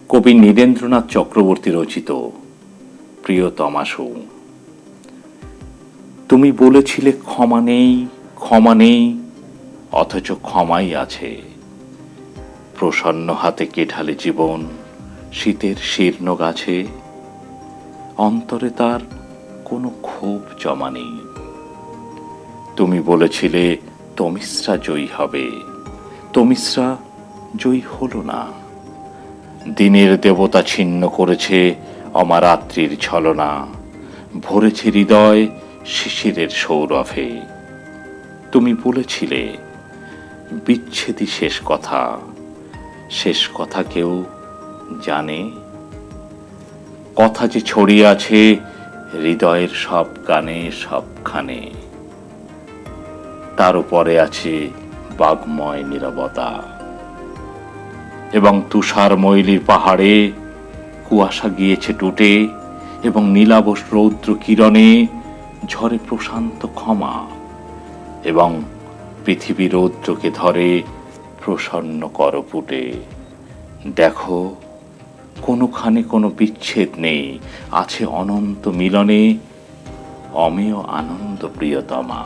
কবি নীরেন্দ্রনাথ চক্রবর্তী রচিত প্রিয়তমাসু। তুমি বলেছিলে ক্ষমা নেই, ক্ষমা নেই, অথচ ক্ষমাই আছে। প্রসন্ন হাতে কে ঢালে জীবন শীতের শীর্ণ গাছে। অন্তরে তার কোনো ক্ষোভ জমা নেই। তুমি বলেছিলে তমিশ্রা জয়ী হবে, তমিশ্রা জয়ী হলো না। দিনের দেবতা ছিন্ন করেছে অমারাত্রির ছলনা, ভরেছে হৃদয় শিশিরের সৌরভে। তুমি বলেছিলে বিচ্ছেদই শেষ কথা, শেষ কথা কেউ জানে? কথা যে ছড়িয়ে আছে হৃদয়ের সব গানে সবখানে, তার উপরে আছে বাগময় নীরবতা। এবং তুষার মৈলির পাহাড়ে কুয়াশা গিয়েছে টুটে, এবং নীলাবশ রৌদ্র কিরণে ঝরে প্রশান্ত ক্ষমা, এবং পৃথিবী রৌদ্রকে ধরে প্রসন্ন করপুটে। দেখো, কোনোখানে কোনো বিচ্ছেদ নেই, আছে অনন্ত মিলনে অমেয় আনন্দ প্রিয়তমা।